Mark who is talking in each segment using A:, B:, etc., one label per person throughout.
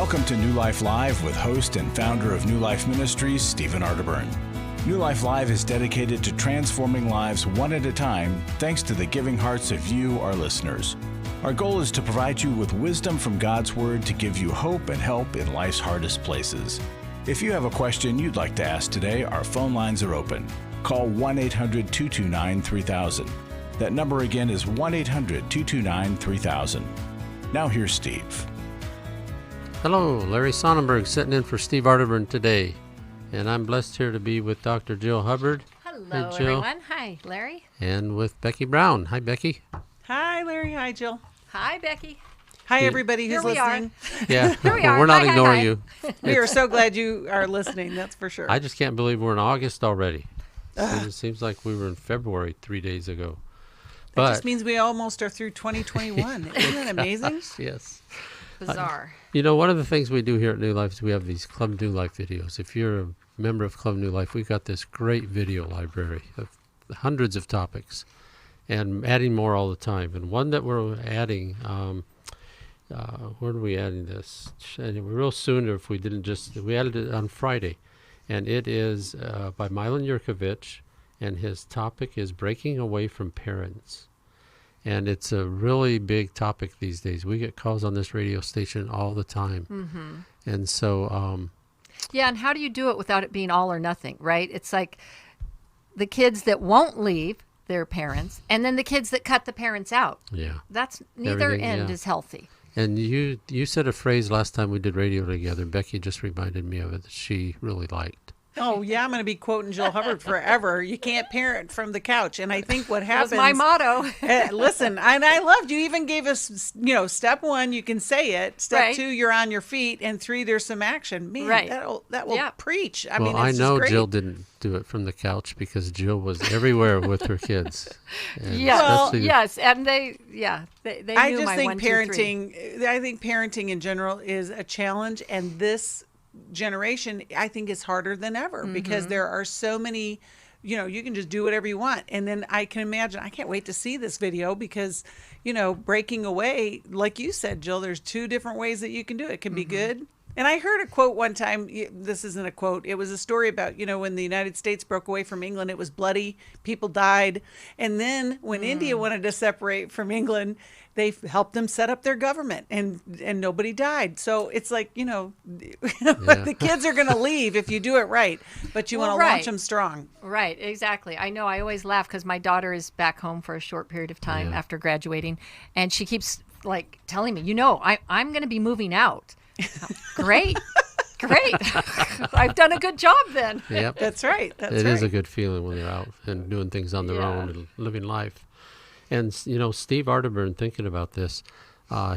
A: Welcome to New Life Live with host and founder of New Life Ministries, Stephen Arterburn. New Life Live is dedicated to transforming lives one at a time, thanks to the giving hearts of you, our listeners. Our goal is to provide you with wisdom from God's Word to give you hope and help in life's hardest places. If you have a question you'd like to ask today, our phone lines are open. Call 1-800-229-3000. That number again is 1-800-229-3000. Now here's Steve.
B: Hello, Larry Sonnenburg sitting in for Steve Arterburn today. And I'm blessed here to be with Dr. Jill Hubbard.
C: Hello,
B: hey, Jill.
C: everyone. Hi, Larry.
B: And with Becky Brown. Hi, Becky.
D: Hi, Larry. Hi, Jill.
C: Hi, Becky.
D: Hi, everybody who's listening.
B: Yeah,
C: Here we are.
B: We're not
C: Hi,
B: ignoring
C: hi.
B: you.
D: We are so glad you are listening, that's for sure.
B: I just can't believe we're in August already. It seems like we were in February 3 days ago.
D: That just means we almost are through 2021. Isn't that amazing?
B: Yes.
C: Bizarre.
B: You know, one of the things we do here at New Life is we have these Club New Life videos. If you're a member of Club New Life, we've got this great video library of hundreds of topics and adding more all the time. And one that we're adding, where are we adding this? Real soon, or if we didn't we added it on Friday. And it is by Milan Yurkovich, and his topic is breaking away from parents. And it's a really big topic these days. We get calls on this radio station all the time. Mm-hmm. And so...
C: yeah, and how do you do it without it being all or nothing, right? It's like the kids that won't leave their parents, and then the kids that cut the parents out.
B: Yeah.
C: That's neither
B: Everything,
C: end
B: yeah.
C: is healthy.
B: And you said a phrase last time we did radio together. Becky just reminded me of it that she really liked.
D: Oh, yeah, I'm going to be quoting Jill Hubbard forever. You can't parent from the couch. And I think what happens...
C: That's my motto.
D: Listen, and I loved, you even gave us, step 1, you can say it. Step
C: Right.
D: 2, you're on your feet. And 3, there's some action. Man,
C: Right.
D: that will
C: Yeah.
D: preach. I
B: Well,
D: mean,
B: I
D: it's
B: know
D: just great.
B: Jill didn't do it from the couch because Jill was everywhere with her kids. And
C: Yes,
B: especially-
C: yes, and they
D: I
C: knew
D: just
C: my
D: think
C: 1, 2, 3.
D: I think parenting in general is a challenge, and this generation I think is harder than ever because there are so many, you can just do whatever you want. And then I can imagine, I can't wait to see this video because, breaking away, like you said, Jill, there's 2 different ways that you can do it. It can be good. And I heard a quote one time. This isn't a quote. It was a story about, when the United States broke away from England, it was bloody. People died. And then when India wanted to separate from England, they helped them set up their government and nobody died. So it's like, the kids are going to leave if you do it right, but you want to launch them strong.
C: Right, exactly. I know. I always laugh because my daughter is back home for a short period of time after graduating, and she keeps telling me, I'm going to be moving out. Great. I've done a good job then.
B: Yep.
D: That's right.
B: It is a good feeling when they're out and doing things on their own and living life. And, Steve Arterburn, thinking about this,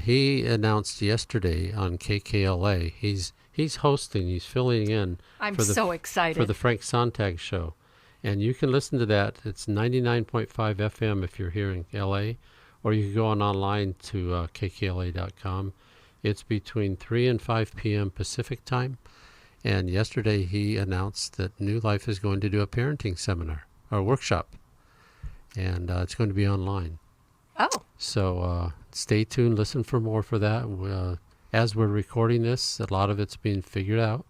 B: he announced yesterday on KKLA, he's hosting, he's filling in.
C: I'm so excited.
B: For the Frank Sontag show. And you can listen to that. It's 99.5 FM if you're here in LA, or you can go online to kkla.com. It's between 3 and 5 p.m. Pacific time. And yesterday he announced that New Life is going to do a parenting seminar or workshop. And it's going to be online.
C: Oh.
B: So stay tuned. Listen for more for that. As we're recording this, a lot of it's being figured out.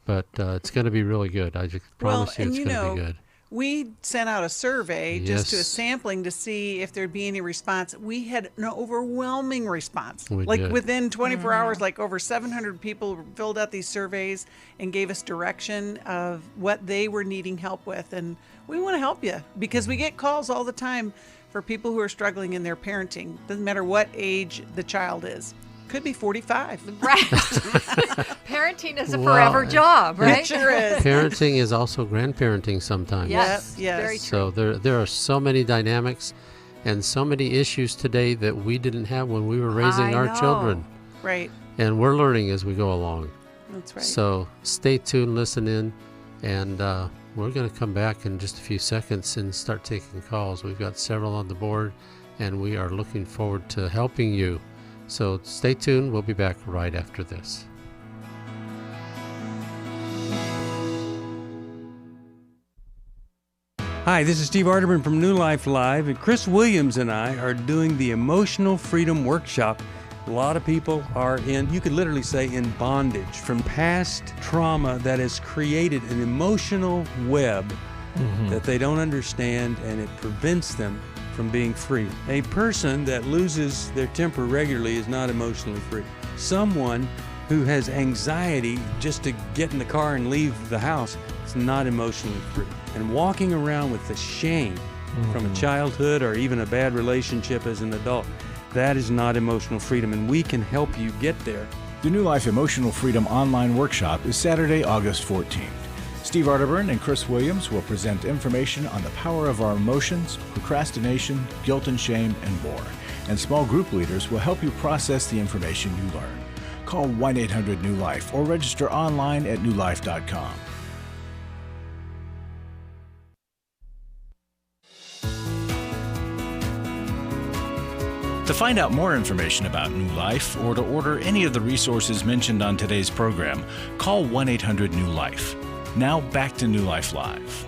B: But it's going to be really good. I just promise you it's going to be good.
D: We sent out a survey just to a
B: Yes.
D: sampling to see if there'd be any response. We had an overwhelming response.
B: We
D: like
B: did.
D: within 24 hours, like over 700 people filled out these surveys and gave us direction of what they were needing help with. And we want to help you because we get calls all the time for people who are struggling in their parenting. Doesn't matter what age the child is. Could be 45.
C: Right. Parenting is a forever job, right?
D: It sure is.
B: Parenting is also grandparenting sometimes.
C: Yes,
D: Yes.
C: very true.
B: So there are so many dynamics and so many issues today that we didn't have when we were raising our children.
D: Right.
B: And we're learning as we go along.
D: That's right.
B: So stay tuned, listen in, and we're going to come back in just a few seconds and start taking calls. We've got several on the board, and we are looking forward to helping you. So stay tuned. We'll be back right after this.
E: Hi, this is Steve Arterburn from New Life Live, and Chris Williams and I are doing the Emotional Freedom Workshop A lot of people are in, you could literally say, in bondage from past trauma that has created an emotional web that they don't understand, and it prevents them from being free. A person that loses their temper regularly is not emotionally free. Someone who has anxiety just to get in the car and leave the house is not emotionally free. And walking around with the shame from a childhood or even a bad relationship as an adult, that is not emotional freedom, and we can help you get there.
A: The New Life Emotional Freedom online workshop is Saturday, August 14th. Steve Arterburn and Chris Williams will present information on the power of our emotions, procrastination, guilt and shame, and more. And small group leaders will help you process the information you learn. Call 1-800-NEW-LIFE or register online at newlife.com. To find out more information about New Life or to order any of the resources mentioned on today's program, call 1-800-NEW-LIFE. Now back to New Life Live.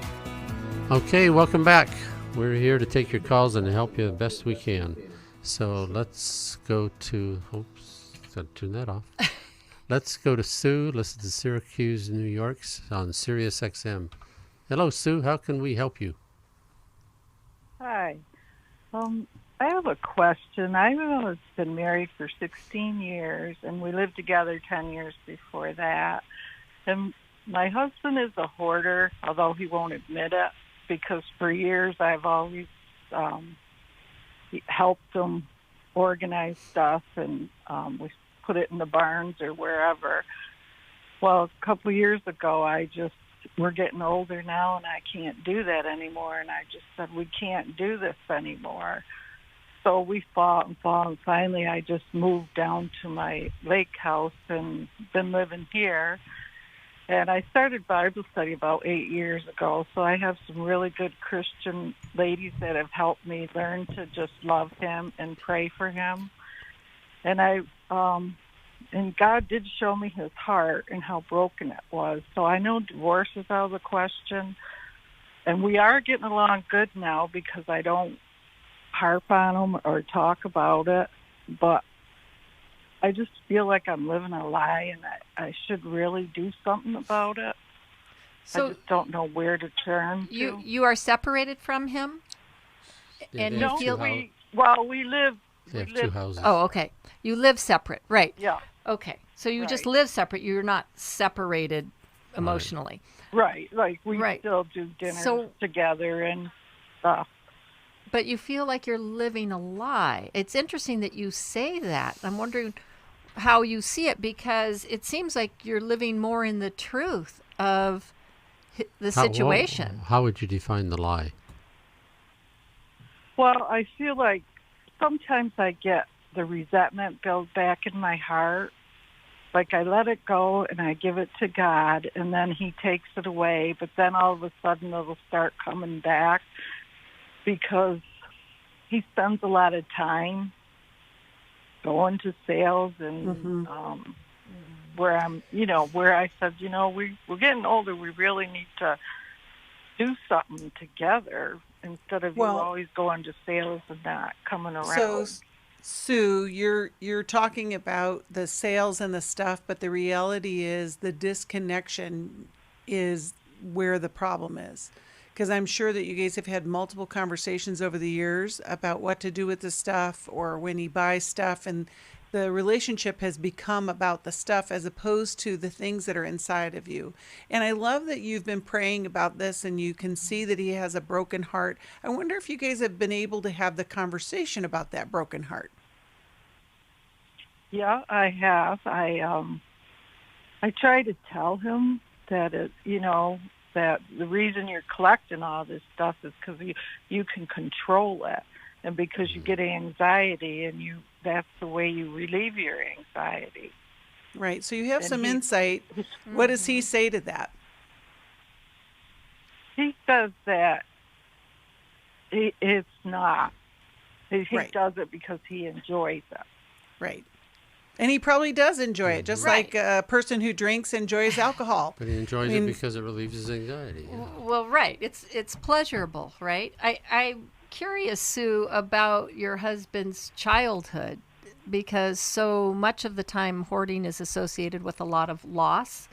B: Okay, welcome back. We're here to take your calls and help you the best we can. So let's go to, gotta turn that off. Let's go to Sue. Listen to Syracuse, New York on Sirius XM. Hello, Sue. How can we help you?
F: Hi. I have a question. I've been married for 16 years, and we lived together 10 years before that. And my husband is a hoarder, although he won't admit it, because for years I've always helped him organize stuff, and we put it in the barns or wherever. Well, a couple of years ago, we're getting older now, and I can't do that anymore, and I just said, we can't do this anymore. So we fought, and finally I just moved down to my lake house and been living here. And I started Bible study about 8 years ago, so I have some really good Christian ladies that have helped me learn to just love him and pray for him. And and God did show me his heart and how broken it was. So I know divorce is out of the question, and we are getting along good now because I don't harp on him or talk about it, but I just feel like I'm living a lie, and I should really do something about it.
C: So
F: I just don't know where to turn to.
C: You are separated from him?
B: Yeah,
C: And
B: they
C: you
B: have
C: feel...
F: We live...
B: They have two houses.
C: Oh, okay. You live separate, right?
F: Yeah.
C: Okay. So you just
F: Right.
C: live separate. You're not separated emotionally.
F: Right. Like, we
C: Right.
F: still do dinner
C: So-
F: together and stuff.
C: But you feel like you're living a lie. It's interesting that you say that. I'm wondering how you see it, because it seems like you're living more in the truth of the situation.
B: How would you define the lie?
F: Well, I feel like sometimes I get the resentment build back in my heart. Like, I let it go and I give it to God, and then he takes it away, but then all of a sudden it'll start coming back because he spends a lot of time going to sales and where I said, we're getting older, we really need to do something together instead of you always going to sales and not coming around.
D: So, Sue, you're talking about the sales and the stuff, but the reality is the disconnection is where the problem is. Because I'm sure that you guys have had multiple conversations over the years about what to do with the stuff or when he buys stuff, and the relationship has become about the stuff as opposed to the things that are inside of you. And I love that you've been praying about this and you can see that he has a broken heart. I wonder if you guys have been able to have the conversation about that broken heart.
F: Yeah, I have. I try to tell him that that the reason you're collecting all this stuff is because you can control it, and because you get anxiety, and that's the way you relieve your anxiety.
D: Right. So you have some insight. What does he say to that?
F: He says that it's not. He does it because he enjoys it.
D: Right. And he probably does enjoy it, just like a person who drinks enjoys alcohol.
B: But he enjoys it because it relieves his anxiety. Yeah.
C: Well, right. It's pleasurable, right? I'm curious, Sue, about your husband's childhood. because so much of the time hoarding is associated with a lot of loss,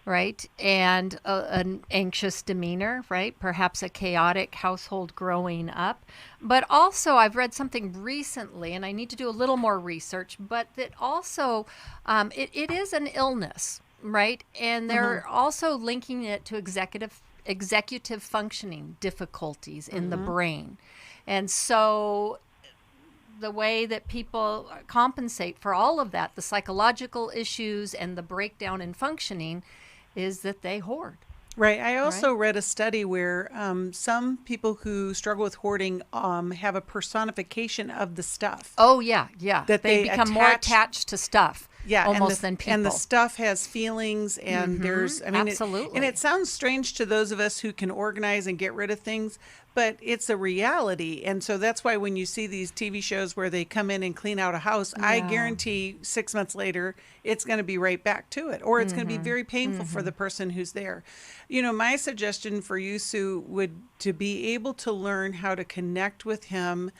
C: right? And an anxious demeanor, right? Perhaps a chaotic household growing up. But also, I've read something recently, and I need to do a little more research, but that also it is an illness, right? And they're also linking it to executive functioning difficulties in the brain. And so the way that people compensate for all of that, the psychological issues and the breakdown in functioning, is that they hoard.
D: Right. I also read a study where some people who struggle with hoarding have a personification of the stuff.
C: Oh, yeah, yeah.
D: That
C: they become more attached to stuff.
D: Yeah,
C: almost than people.
D: And the stuff has feelings, and there's, I mean,
C: absolutely.
D: And it sounds strange to those of us who can organize and get rid of things, but it's a reality. And so that's why when you see these TV shows where they come in and clean out a house, I guarantee 6 months later, it's going to be right back to it, or it's going to be very painful for the person who's there. You know, my suggestion for you, Sue, would to be able to learn how to connect with him.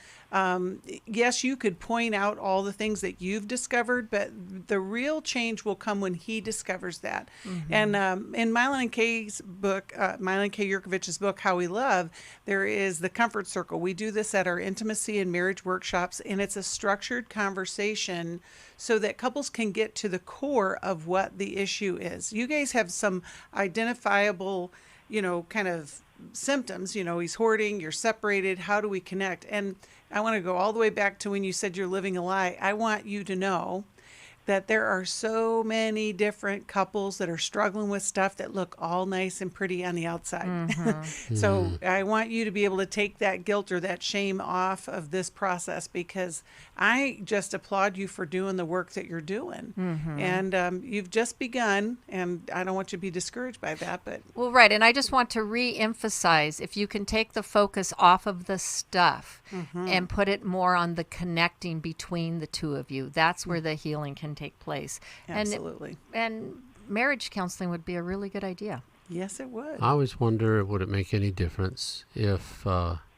D: Yes, you could point out all the things that you've discovered, but the real change will come when he discovers that. And in Mylon K's book, Mylon K. Yurkovich's book, How We Love, there is the comfort circle. We do this at our intimacy and marriage workshops, and it's a structured conversation so that couples can get to the core of what the issue is. You guys have some identifiable, you know, kind of symptoms. You know, he's hoarding, you're separated, how do we connect? And I want to go all the way back to when you said you're living a lie. I want you to know that there are so many different couples that are struggling with stuff that look all nice and pretty on the outside. So I want you to be able to take that guilt or that shame off of this process, because I just applaud you for doing the work that you're doing. And you've just begun, and I don't want you to be discouraged by that. But
C: well, right. And I just want to re-emphasize, if you can take the focus off of the stuff and put it more on the connecting between the two of you, that's where the healing can take place.
D: Absolutely.
C: And marriage counseling would be a really good idea.
D: Yes, it would.
B: I always wonder, would it make any difference if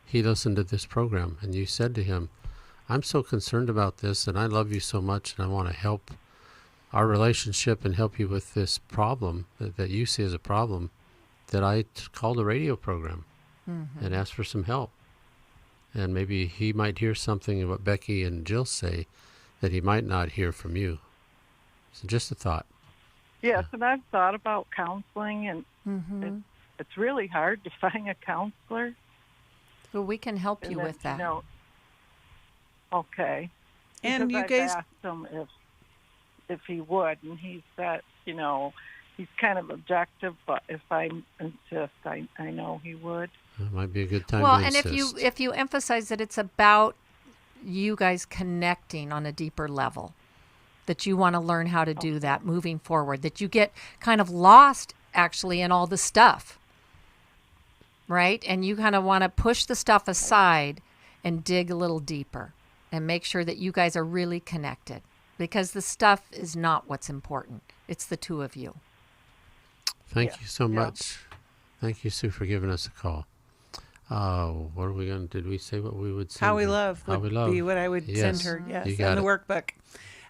B: he listened to this program and you said to him, I'm so concerned about this and I love you so much and I want to help our relationship and help you with this problem that you see as a problem, that I called a radio program and asked for some help. And maybe he might hear something of what Becky and Jill say that he might not hear from you. So just a thought.
F: Yes, and I've thought about counseling, and it's really hard to find a counselor.
C: Well, we can help you with that.
F: You know, okay.
D: And
F: because
D: you guys
F: I've asked him if he would, and he said, you know, he's kind of objective, but if I insist, I know he would.
B: It might be a good time
C: well,
B: to
C: and
B: insist.
C: if you emphasize that it's about you guys connecting on a deeper level, that you want to learn how to do that moving forward, that you get kind of lost actually in all the stuff, right? And you kind of want to push the stuff aside and dig a little deeper and make sure that you guys are really connected, because the stuff is not what's important. It's the two of you.
B: Thank you so much. Thank you, Sue, for giving us a call. What are we going to, did we say what we would send
D: How We
B: her?
D: Love
B: How
D: would
B: We Love.
D: be what I would send
B: Yes,
D: her, yes,
B: you
D: in
B: got
D: the
B: it.
D: workbook.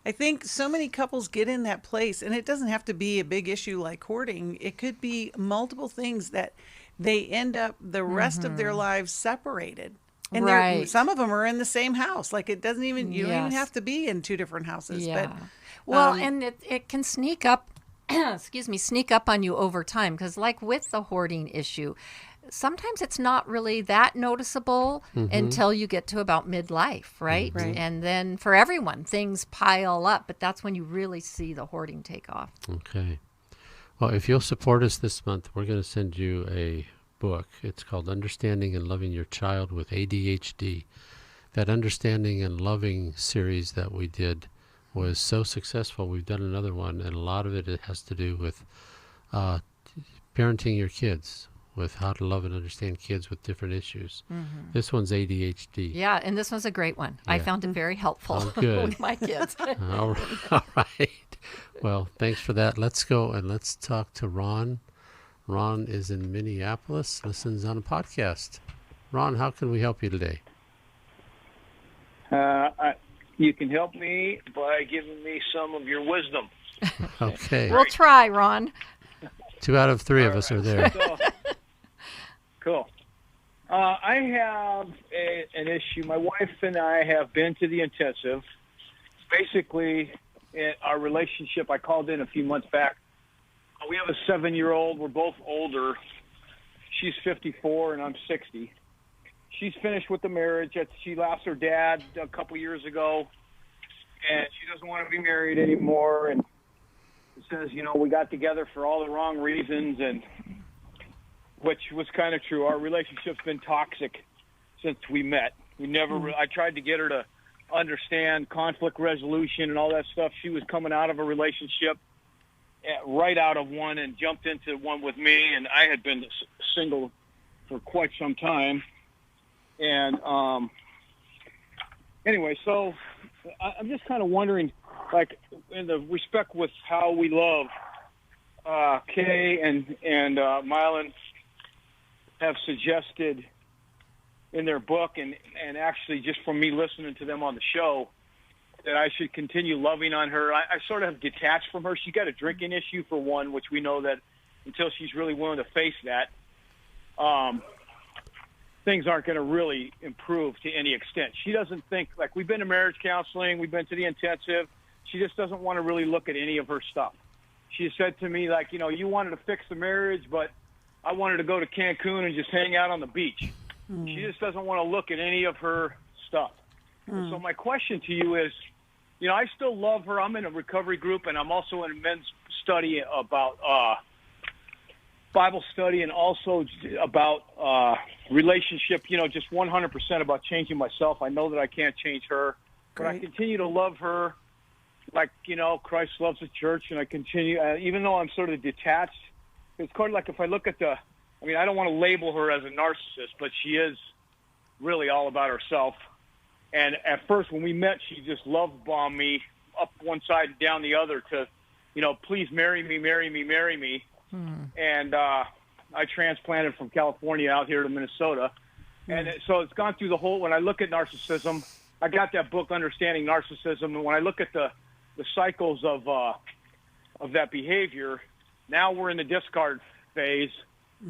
D: I think so many couples get in that place, and it doesn't have to be a big issue like hoarding. It could be multiple things that they end up the rest of their lives separated. And
C: Right.
D: some of them are in the same house. Like it doesn't even, you don't even
C: Yes.
D: have to be in two different houses.
C: Yeah.
D: But,
C: Well, and it can sneak up, sneak up on you over time. Because like with the hoarding issue, sometimes it's not really that noticeable until you get to about midlife, right? And then for everyone, things pile up. But that's when you really see the hoarding take off.
B: Okay. Well, if you'll support us this month, we're going to send you a book. It's called Understanding and Loving Your Child with ADHD. That Understanding and Loving series that we did was so successful. We've done another one, and a lot of it has to do with parenting your kids, with how to love and understand kids with different issues. This one's ADHD.
C: Yeah, and this one's a great one. I found it very helpful
B: Oh, good.
C: with my kids.
B: All right. Well, thanks for that. Let's go and let's talk to Ron. Ron is in Minneapolis, listens on a podcast. Ron, how can we help you today?
G: you can help me by giving me some of your wisdom.
B: Okay.
C: We'll try, Ron.
B: 2 out of 3 of us are there.
G: So, cool. I have an issue. My wife and I have been to the intensive. Basically, in our relationship, I called in a few months back. We have a 7-year-old. We're both older. She's 54 and I'm 60. She's finished with the marriage. She lost her dad a couple years ago, and she doesn't want to be married anymore. And it says, we got together for all the wrong reasons, and which was kind of true. Our relationship's been toxic since we met. We never. I tried to get her to understand conflict resolution and all that stuff. She was coming out of a relationship, right out of one, and jumped into one with me. And I had been single for quite some time. And anyway, so I'm just kind of wondering, like, in the respect with how we love, Kay and Mylan have suggested in their book, and actually just from me listening to them on the show, that I should continue loving on her. I sort of have detached from her. She got a drinking issue, for one, which we know that until she's really willing to face that, things aren't going to really improve to any extent. She doesn't think, like, we've been to marriage counseling, we've been to the intensive. She just doesn't want to really look at any of her stuff. She said to me, like, you wanted to fix the marriage, but I wanted to go to Cancun and just hang out on the beach. She just doesn't want to look at any of her stuff. So my question to you is, I still love her. I'm in a recovery group, and I'm also in a men's study about Bible study, and also about relationship, just 100% about changing myself. I know that I can't change her, but I continue to love her like, Christ loves the church, and I continue, even though I'm sort of detached. It's kind of like, if I look at I don't want to label her as a narcissist, but she is really all about herself. And at first, when we met, she just love-bombed me up one side and down the other to, please marry me, marry me, marry me. And I transplanted from California out here to Minnesota. And so it's gone through the whole, when I look at narcissism, I got that book, Understanding Narcissism, and when I look at the cycles of that behavior, now we're in the discard phase,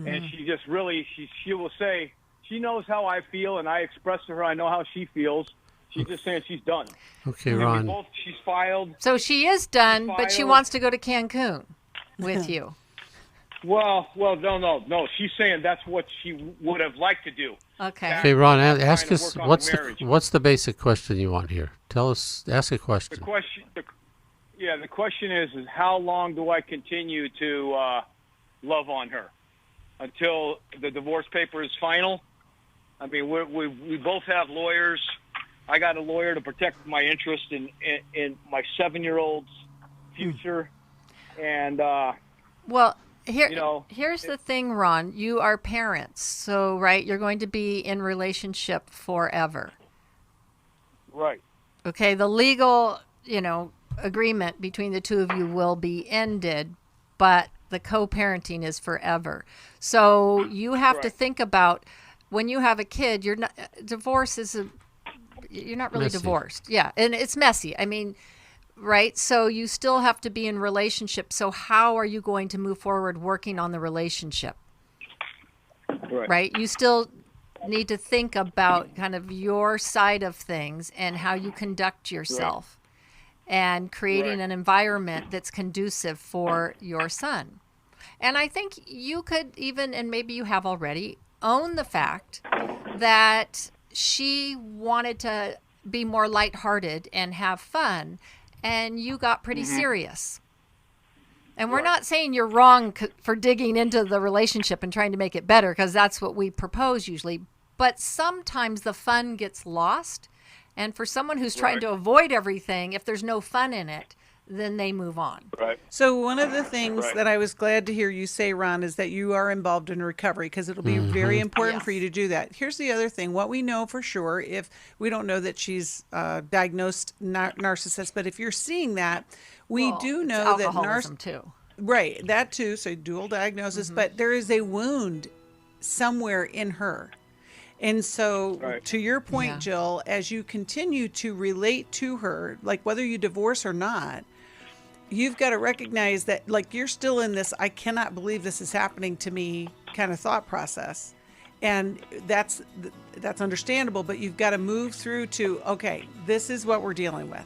G: and she just really, she will say, she knows how I feel, and I express to her I know how she feels. She's just saying she's done.
B: Okay, Ron.
G: She's filed.
C: So she is done, but she wants to go to Cancun with you.
G: Well, no. She's saying that's what she would have liked to do.
C: Okay.
B: Okay, Ron, ask us, what's the basic question you want here? Tell us, ask a question.
G: The question is how long do I continue to love on her? Until the divorce paper is final? I mean, we both have lawyers. I got a lawyer to protect my interest in my 7-year-old's future. And,
C: here's the thing, Ron. You are parents. So, right, you're going to be in relationship forever.
G: Right.
C: Okay, the legal, agreement between the two of you will be ended, but the co-parenting is forever. So you have to think about, when you have a kid, you're not really
B: messy.
C: Divorced. Yeah, and it's messy. I mean, right? So you still have to be in relationship. So how are you going to move forward working on the relationship? Right? You still need to think about kind of your side of things and how you conduct yourself. And creating an environment that's conducive for your son. And I think you could even, and maybe you have already, own the fact that she wanted to be more lighthearted and have fun, and you got pretty serious. And we're not saying you're wrong for digging into the relationship and trying to make it better, because that's what we propose usually. But sometimes the fun gets lost. And for someone who's trying to avoid everything, if there's no fun in it, then they move on.
G: Right.
D: So one of the things that I was glad to hear you say, Ron, is that you are involved in recovery, because it'll be very important for you to do that. Here's the other thing. What we know for sure, if we don't know that she's diagnosed narcissist, but if you're seeing that, we do know that
C: alcoholism too.
D: Right, that too, so dual diagnosis, but there is a wound somewhere in her. And so,
G: Right.
D: to your point,
C: Yeah.
D: Jill, as you continue to relate to her, like whether you divorce or not, you've got to recognize that, like, you're still in this, I cannot believe this is happening to me kind of thought process. And that's understandable, but you've got to move through to, okay, this is what we're dealing with.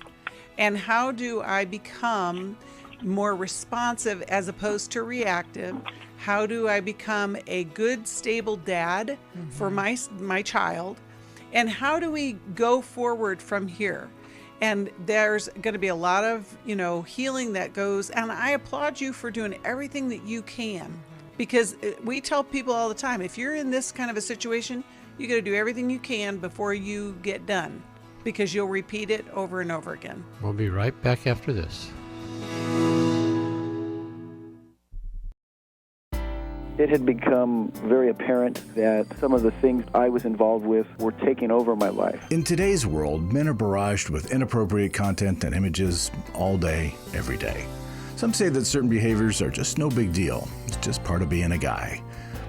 D: And how do I become more responsive as opposed to reactive? How do I become a good, stable dad for my child? And how do we go forward from here? And there's going to be a lot of, healing that goes. And I applaud you for doing everything that you can, because we tell people all the time, if you're in this kind of a situation, you got to do everything you can before you get done, because you'll repeat it over and over again.
B: We'll be right back after this.
H: It had become very apparent that some of the things I was involved with were taking over my life.
A: In today's world, men are barraged with inappropriate content and images all day, every day. Some say that certain behaviors are just no big deal. It's just part of being a guy.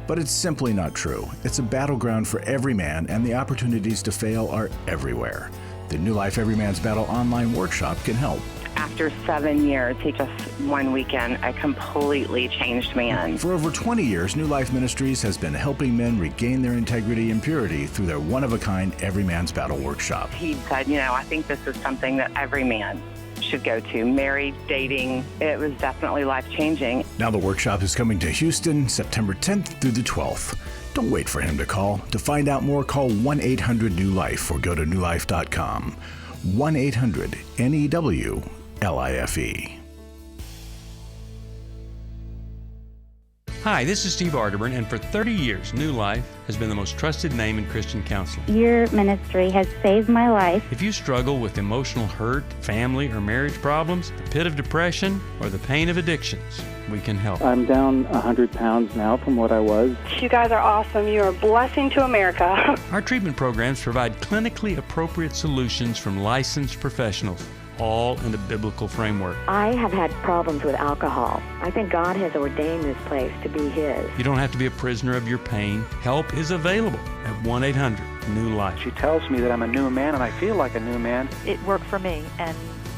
A: But it's simply not true. It's a battleground for every man, and the opportunities to fail are everywhere. The New Life Every Man's Battle online workshop can help.
I: After 7 years, just one weekend, I completely changed man.
A: For over 20 years, New Life Ministries has been helping men regain their integrity and purity through their one-of-a-kind Every Man's Battle workshop.
I: He said, I think this is something that every man should go to. Married, dating, it was definitely life-changing.
A: Now the workshop is coming to Houston, September 10th through the 12th. Don't wait for him to call. To find out more, call 1-800-NEW-LIFE or go to newlife.com. 1-800-NEW-LIFE.
E: Hi, this is Steve Arterburn, and for 30 years, New Life has been the most trusted name in Christian counseling.
J: Your ministry has saved my life.
E: If you struggle with emotional hurt, family or marriage problems, the pit of depression, or the pain of addictions, we can help.
K: I'm down 100 pounds now from what I was.
L: You guys are awesome. You're a blessing to America.
E: Our treatment programs provide clinically appropriate solutions from licensed professionals, all in the biblical framework.
M: I have had problems with alcohol. I think God has ordained this place to be His.
E: You don't have to be a prisoner of your pain. Help is available at 1-800-NEW-LIFE.
K: She tells me that I'm a new man, and I feel like a new man.
N: It worked for me, and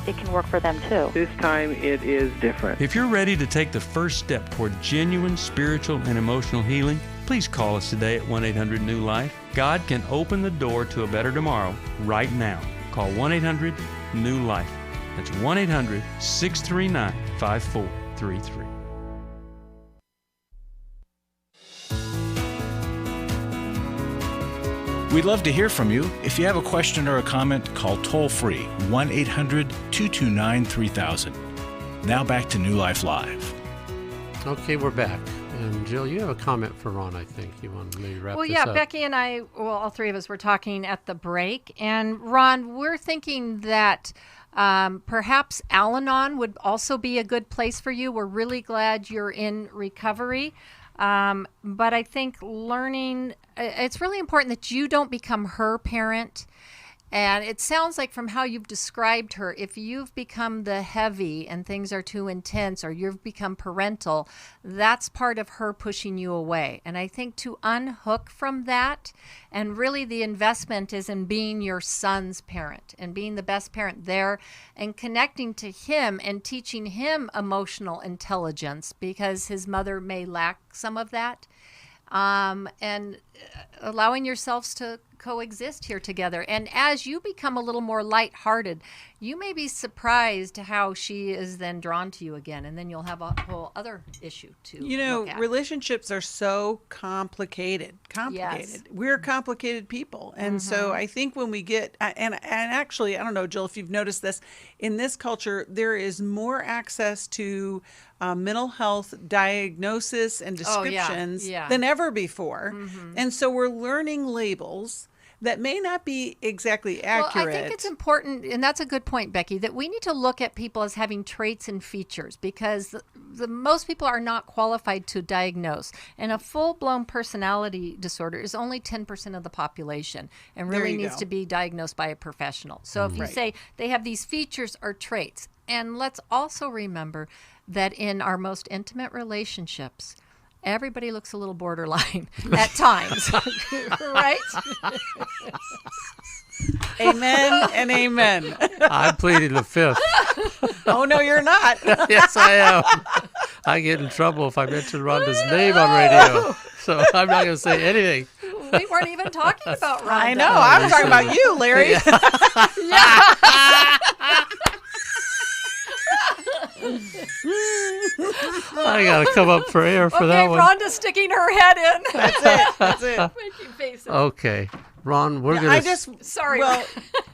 N: it can work for them too.
K: This time it is different.
E: If you're ready to take the first step toward genuine spiritual and emotional healing, please call us today at 1-800-NEW-LIFE. God can open the door to a better tomorrow right now. Call 1-800-NEW-LIFE. That's 1-800-639-5433.
A: We'd love to hear from you. If you have a question or a comment, call toll-free 1-800-229-3000. Now back to New Life Live.
B: Okay, we're back. And Jill, you have a comment for Ron, I think. You want to maybe wrap
C: Well,
B: this
C: yeah,
B: up.
C: Becky and I, all three of us were talking at the break. And Ron, we're thinking that perhaps Al-Anon would also be a good place for you. We're really glad you're in recovery. But I think it's really important that you don't become her parent. And it sounds like from how you've described her, if you've become the heavy and things are too intense, or you've become parental, that's part of her pushing you away. And I think to unhook from that, and really the investment is in being your son's parent and being the best parent there and connecting to him and teaching him emotional intelligence, because his mother may lack some of that. And allowing yourselves to coexist here together. And as you become a little more lighthearted, you may be surprised how she is then drawn to you again, and then you'll have a whole other issue to look at.
D: Relationships are so complicated.
C: Yes.
D: We're complicated people. And so I think when we get, and actually, I don't know, Jill, if you've noticed this, in this culture, there is more access to mental health diagnosis and descriptions than ever before. And so we're learning labels that may not be exactly accurate.
C: Well, I think it's important, and that's a good point, Becky, that we need to look at people as having traits and features, because the most people are not qualified to diagnose. And a full-blown personality disorder is only 10% of the population and really needs to be diagnosed by a professional. So if you say they have these features or traits, and let's also remember that in our most intimate relationships, everybody looks a little borderline at times, right?
D: Amen and amen.
B: I'm pleading the fifth.
D: Oh, no, you're not.
B: Yes, I am. I get in trouble if I mention Rhonda's name on radio. So I'm not going to say anything.
C: We weren't even talking about Rhonda.
D: I know. I'm talking about you, Larry.
C: Yeah.
B: I got to come up for air for that one.
C: Okay, Rhonda's sticking her head in.
D: That's it.
C: Making faces.
B: Okay. Ron, we're going to...
C: Sorry.
D: Well,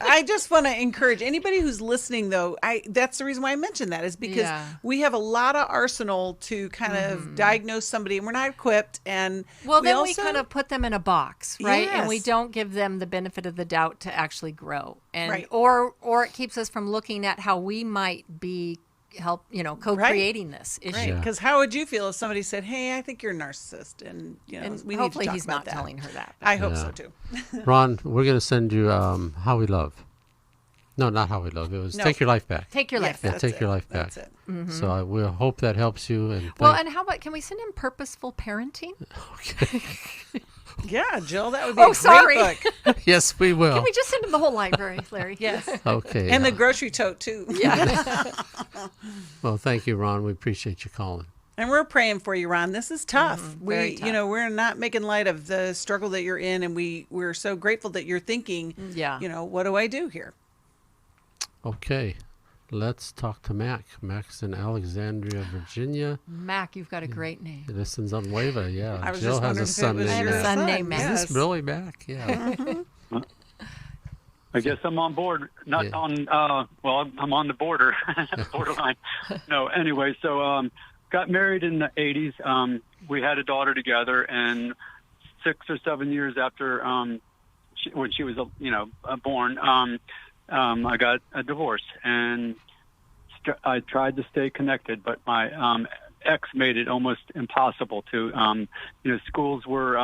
D: I just want to encourage anybody who's listening, though. That's the reason why I mentioned that is because we have a lot of arsenal to kind of diagnose somebody, and we're not equipped. And
C: then we kind of put them in a box, right?
D: Yes.
C: And we don't give them the benefit of the doubt to actually grow, and
D: Right.
C: or it keeps us from looking at how we might be co-creating this issue.
D: Right. Because how would you feel if somebody said, "Hey, I think you're a narcissist," and we need
C: hopefully
D: to talk
C: he's
D: about
C: not
D: that.
C: telling her that.
D: I hope so too.
B: Ron, we're going to send you How We Love. No, not How We Love. It was Take Your Life Back.
C: Take Your Life
B: Yeah,
C: Back.
B: Take Your Life Back.
D: That's it.
C: Mm-hmm.
B: So I will hope that helps you. And
C: And how about, can we send him Purposeful Parenting?
B: Okay.
D: Yeah, Jill, that would be a
C: sorry.
D: great book.
B: Yes, we will.
C: Can we just send him the whole library, Larry?
D: Yes.
B: Okay.
D: And the grocery tote too.
C: Yeah.
B: Well, thank you, Ron. We appreciate you calling.
D: And we're praying for you, Ron. This is tough.
C: Very tough.
D: We're not making light of the struggle that you're in, and we're so grateful that you're thinking, what do I do here?
B: Okay. Let's talk to Mac. Mac's in Alexandria, Virginia.
C: Mac, you've got a great name.
B: He listens on Wava, yeah.
D: I was
B: Jill
D: just
B: has a
D: wondering
B: son
D: if it was
B: named
C: your
B: Mac.
C: son named Mac.
B: Is
D: Yes.
B: this really Mac? Yeah.
K: I guess I'm on board. Not on. I'm on the border, borderline. No, anyway. So, got married in the '80s. We had a daughter together, and 6 or 7 years after when she was born, I got a divorce, and I tried to stay connected, but my ex made it almost impossible to. Schools were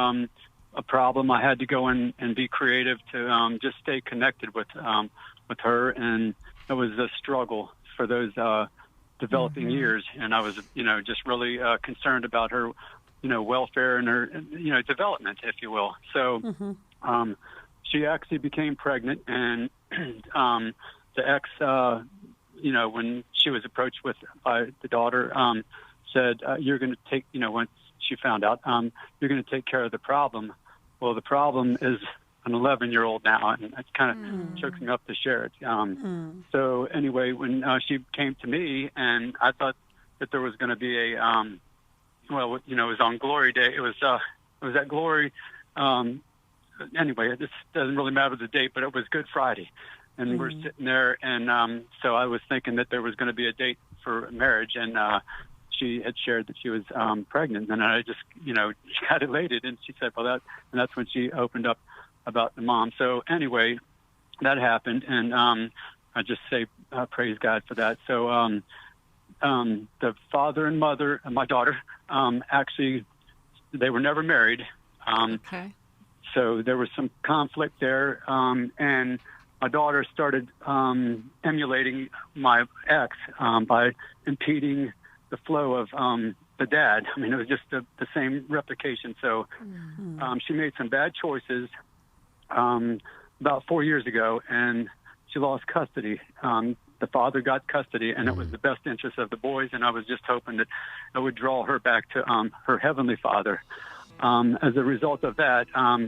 K: a problem. I had to go in and be creative to just stay connected with her, and it was a struggle for those developing years. And I was, just really concerned about her, welfare and her, development, if you will. So she actually became pregnant, and the ex, when she was approached by the daughter, said, "You're going to take," once she found out, "you're going to take care of the problem." Well, the problem is an 11-year-old now, and it kind of chokes me up to share it. So anyway, when she came to me, and I thought that there was going to be a, it was on Glory Day. It was at Glory. Anyway, this doesn't really matter the date, but it was Good Friday, and we're sitting there, and so I was thinking that there was going to be a date for marriage, and she had shared that she was pregnant, and I just, got elated, and she said, and that's when she opened up about the mom. So anyway, that happened, and I just say praise God for that. So the father and mother of my daughter, actually, they were never married.
C: Okay.
K: So there was some conflict there, and my daughter started emulating my ex by impeding the flow of the dad. I mean, it was just the same replication. So she made some bad choices about 4 years ago, and she lost custody. The father got custody, and it was the best interest of the boys, and I was just hoping that it would draw her back to her heavenly father. As a result of that,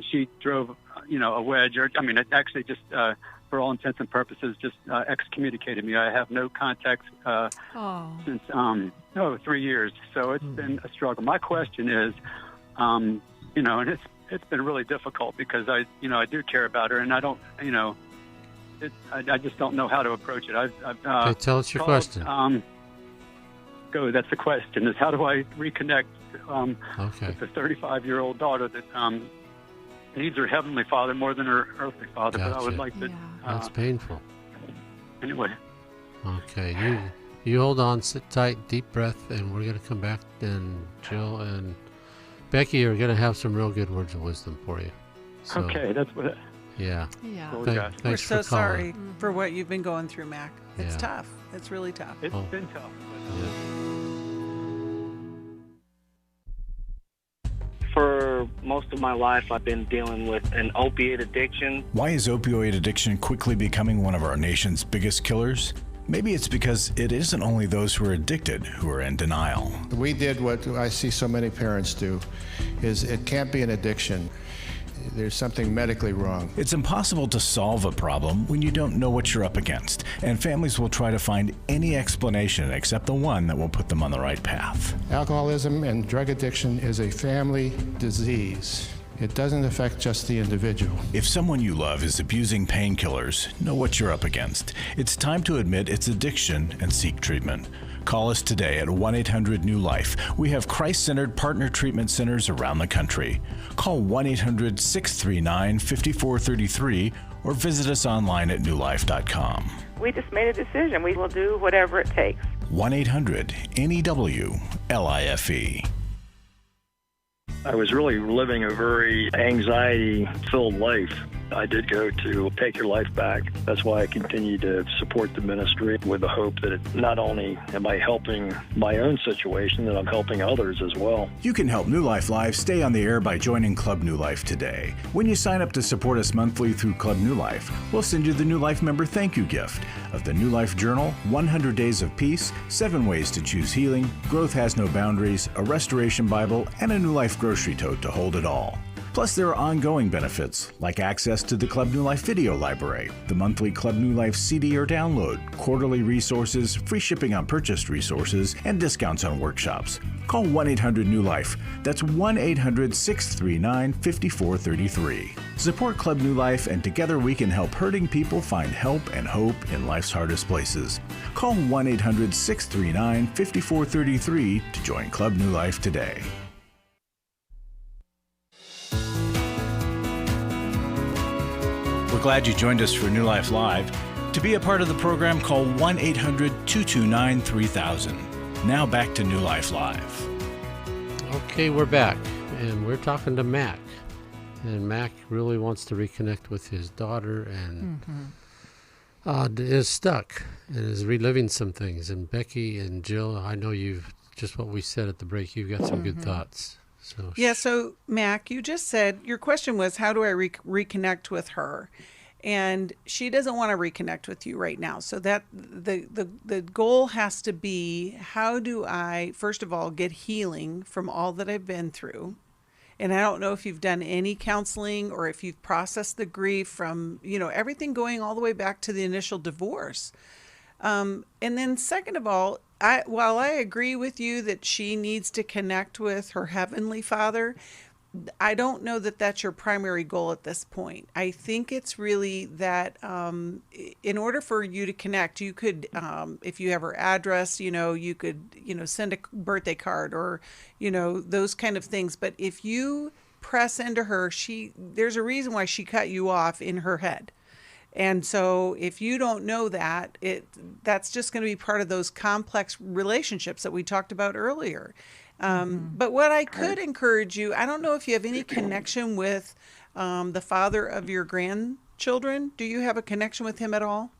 K: she drove, a wedge, it actually just, for all intents and purposes, just excommunicated me. I have no contact since 3 years. So it's been a struggle. My question is, and it's been really difficult because I do care about her, and I don't, I just don't know how to approach it.
B: Okay, tell us your question.
K: That's the question, is how do I reconnect
B: with
K: the 35-year-old daughter that needs her heavenly father more than her earthly father?
B: Gotcha.
K: But I would like to.
B: That's painful.
K: Anyway.
B: Okay, you hold on, sit tight, deep breath, and we're going to come back, and Jill and Becky are going to have some real good words of wisdom for you. So,
K: okay, that's what.
B: Yeah.
D: We're
B: Thanks
D: so
B: for calling.
D: sorry for what you've been going through, Mac. It's
B: Yeah.
D: tough. It's really tough.
K: It's been tough.
B: Yeah.
O: most of my life I've been dealing with an opiate addiction.
A: Why is opioid addiction quickly becoming one of our nation's biggest killers? Maybe it's because it isn't only those who are addicted who are in denial.
P: We did what I see so many parents do, is it can't be an addiction. There's something medically wrong.
A: It's impossible to solve a problem when you don't know what you're up against, and families will try to find any explanation except the one that will put them on the right path.
P: Alcoholism and drug addiction is a family disease. It doesn't affect just the individual.
A: If someone you love is abusing painkillers, know what you're up against. It's time to admit it's addiction and seek treatment. Call us today at 1-800-NEW-LIFE. We have Christ-centered partner treatment centers around the country. Call 1-800-639-5433 or visit us online at newlife.com.
Q: We just made a decision. We will do whatever it takes.
A: 1-800-NEW-LIFE.
R: I was really living a very anxiety-filled life. I did go to Take Your Life Back. That's why I continue to support the ministry with the hope that not only am I helping my own situation, that I'm helping others as well.
A: You can help New Life Live stay on the air by joining Club New Life today. When you sign up to support us monthly through Club New Life, we'll send you the New Life member thank you gift of the New Life Journal, 100 Days of Peace, 7 Ways to Choose Healing, Growth Has No Boundaries, a Restoration Bible, and a New Life grocery tote to hold it all. Plus, there are ongoing benefits, like access to the Club New Life video library, the monthly Club New Life CD or download, quarterly resources, free shipping on purchased resources, and discounts on workshops. Call 1-800-NEW-LIFE. That's 1-800-639-5433. Support Club New Life, and together we can help hurting people find help and hope in life's hardest places. Call 1-800-639-5433 to join Club New Life today. We're glad you joined us for New Life Live. To be a part of the program, call 1-800-229-3000. Now back to New Life Live.
B: Okay, we're back, and we're talking to Mac. And Mac really wants to reconnect with his daughter and is stuck and is reliving some things. And Becky and Jill, I know you've, just what we said at the break, you've got some good thoughts.
D: So Mac, you just said, your question was, how do I reconnect with her? And she doesn't want to reconnect with you right now. So that the goal has to be, how do I, first of all, get healing from all that I've been through? And I don't know if you've done any counseling or if you've processed the grief from, everything going all the way back to the initial divorce. And then second of all, while I agree with you that she needs to connect with her Heavenly Father, I don't know that that's your primary goal at this point. I think it's really that in order for you to connect, you could, if you have her address, you could, send a birthday card or, those kind of things. But if you press into her, there's a reason why she cut you off in her head. And so if you don't know that, that's just going to be part of those complex relationships that we talked about earlier. But what I could encourage you, I don't know if you have any connection with the father of your grandchildren. Do you have a connection with him at all?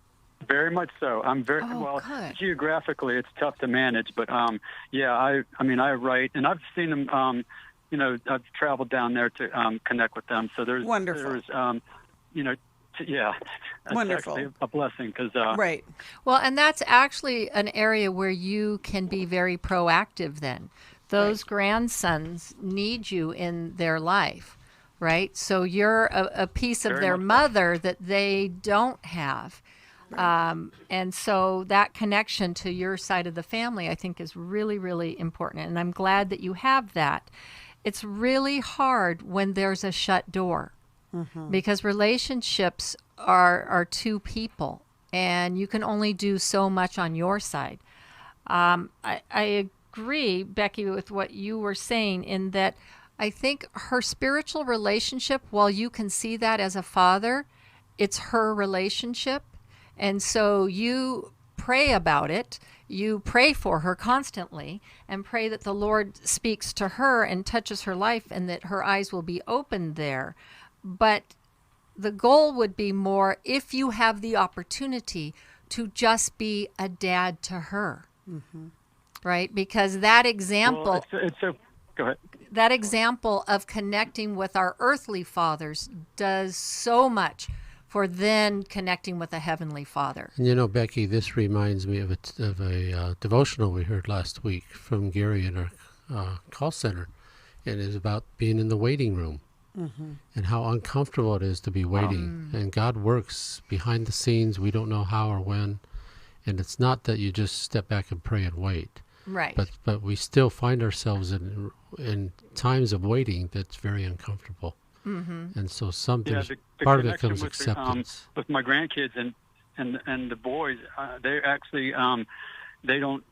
K: Very much so. I'm very well.
D: Good.
K: Geographically, it's tough to manage, but I write, and I've seen them. I've traveled down there to connect with them. So there's
D: wonderful.
K: Yeah, that's
D: wonderful.
K: Actually a blessing because
C: right. Well, and that's actually an area where you can be very proactive. Then those grandsons need you in their life, right? So you're a piece of their mother that they don't have. And so that connection to your side of the family, I think, is really, really important. And I'm glad that you have that. It's really hard when there's a shut door. Because relationships are two people, and you can only do so much on your side. I agree, Becky, with what you were saying in that I think her spiritual relationship, while you can see that as a father, it's her relationship. And so you pray about it. You pray for her constantly and pray that the Lord speaks to her and touches her life and that her eyes will be opened there. But the goal would be more if you have the opportunity to just be a dad to her, right? Because that example...
K: Well, it's so... Go ahead.
C: that example of connecting with our earthly fathers does so much for then connecting with a heavenly Father.
B: And you know, Becky, this reminds me of a devotional we heard last week from Gary in our call center. And it's about being in the waiting room and how uncomfortable it is to be waiting. And God works behind the scenes. We don't know how or when. And it's not that you just step back and pray and wait.
C: Right.
B: But we still find ourselves in times of waiting that's very uncomfortable. And so the part of it comes acceptance.
K: With my grandkids and the boys, they actually they don't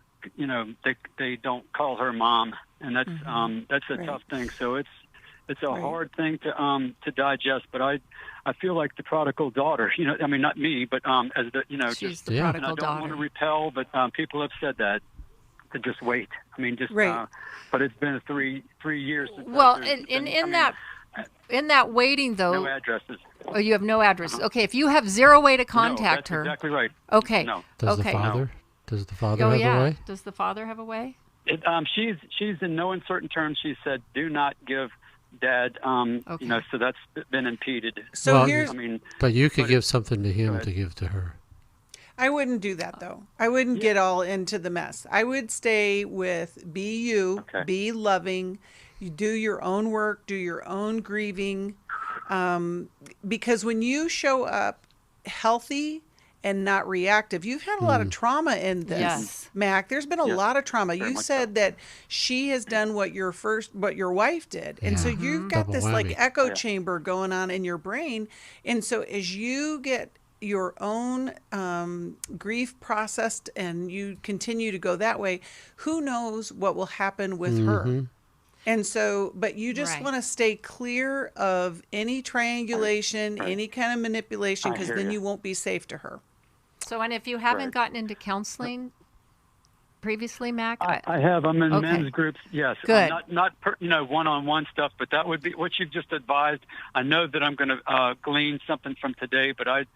K: they don't call her mom, and that's a tough thing. So it's a hard thing to digest. But I feel like the prodigal daughter. I mean, not me, but as the
C: she's
K: just
C: the prodigal
K: and I don't
C: daughter.
K: want to repel, but people have said that. To just wait. I mean, just but it's been three years. Since
C: Well, in that waiting though,
K: no addresses.
C: Oh, you have no addresses. Okay, if you have zero way to contact her,
K: exactly right.
C: Okay.
K: No.
B: Does
C: okay.
B: the father? Does the father
C: Oh
B: have
C: yeah.
B: a way?
C: Does the father have a way?
K: She's in no uncertain terms. She said, "Do not give Dad." So that's been impeded.
D: So
B: but you could give something to him to give to her.
D: I wouldn't do that, though. I wouldn't get all into the mess. I would stay with be you, be loving. You do your own work, do your own grieving. Because when you show up healthy and not reactive, you've had a lot of trauma in this, Mac. There's been a lot of trauma. You said that she has done what your wife did. And so you've got this like echo chamber going on in your brain. And so as you get your own grief processed and you continue to go that way, who knows what will happen with her. And so, but you just want to stay clear of any triangulation, any kind of manipulation, because then you won't be safe to her.
C: So, and if you haven't gotten into counseling previously, Mac?
K: I have. I'm in men's groups. Yes.
C: Good.
K: Not one-on-one stuff, but that would be what you've just advised. I know that I'm going to glean something from today, but I'm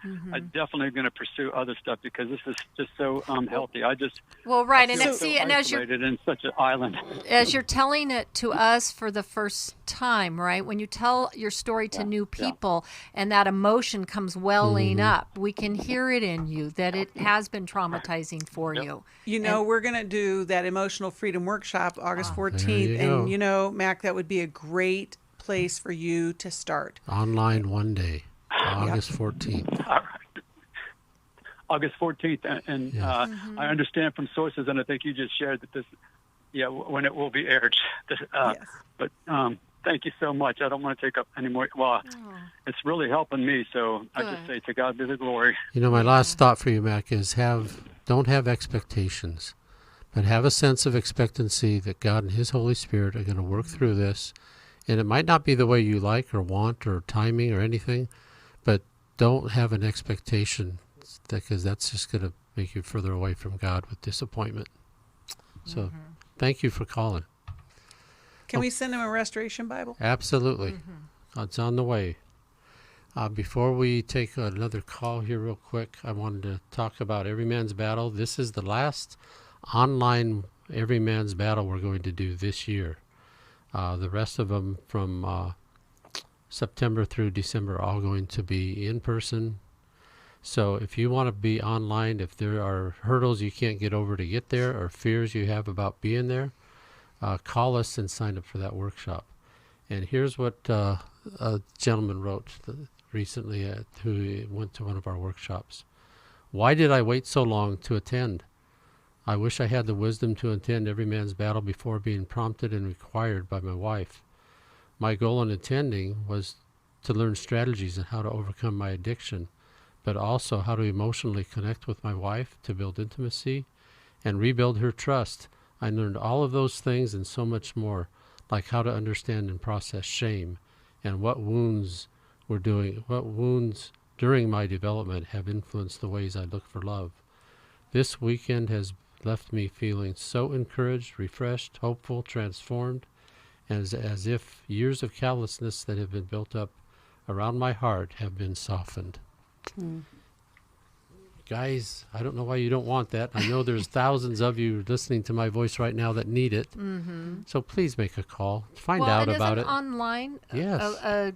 K: definitely going to pursue other stuff because this is just so healthy. I just
C: and as you're
K: in such an island.
C: As you're telling it to us for the first time, right? When you tell your story to new people and that emotion comes welling up, we can hear it in you that it has been traumatizing for you.
D: We're going to do that emotional freedom workshop August 14th. And, Mac, that would be a great place for you to start.
B: Online one day, August 14th.
K: All right. August 14th. And I understand from sources, and I think you just shared that this, when it will be aired. But thank you so much. I don't want to take up any more. Well, it's really helping me. So I just say to God be the glory.
B: My last thought for you, Mac, is don't have expectations, but have a sense of expectancy that God and His Holy Spirit are going to work through this. And it might not be the way you like or want or timing or anything, but don't have an expectation because that's just going to make you further away from God with disappointment. So thank you for calling.
D: Can we send him a restoration Bible?
B: Absolutely. It's on the way. Before we take another call here real quick, I wanted to talk about Every Man's Battle. This is the last online Every Man's Battle we're going to do this year. The rest of them from September through December are all going to be in person. So if you want to be online, if there are hurdles you can't get over to get there or fears you have about being there, call us and sign up for that workshop. And here's what a gentleman wrote recently who went to one of our workshops. Why did I wait so long to attend? I wish I had the wisdom to attend Every Man's Battle before being prompted and required by my wife. My goal in attending was to learn strategies on how to overcome my addiction, but also how to emotionally connect with my wife to build intimacy and rebuild her trust. I learned all of those things and so much more, like how to understand and process shame and what wounds during my development have influenced the ways I look for love. This weekend has left me feeling so encouraged, refreshed, hopeful, transformed, as if years of callousness that have been built up around my heart have been softened. guys, I don't know why you don't want that. I know there's thousands of you listening to my voice right now that need it.
C: Mm-hmm.
B: So please make a call. Find out about it.
C: Online
B: Yes.
C: a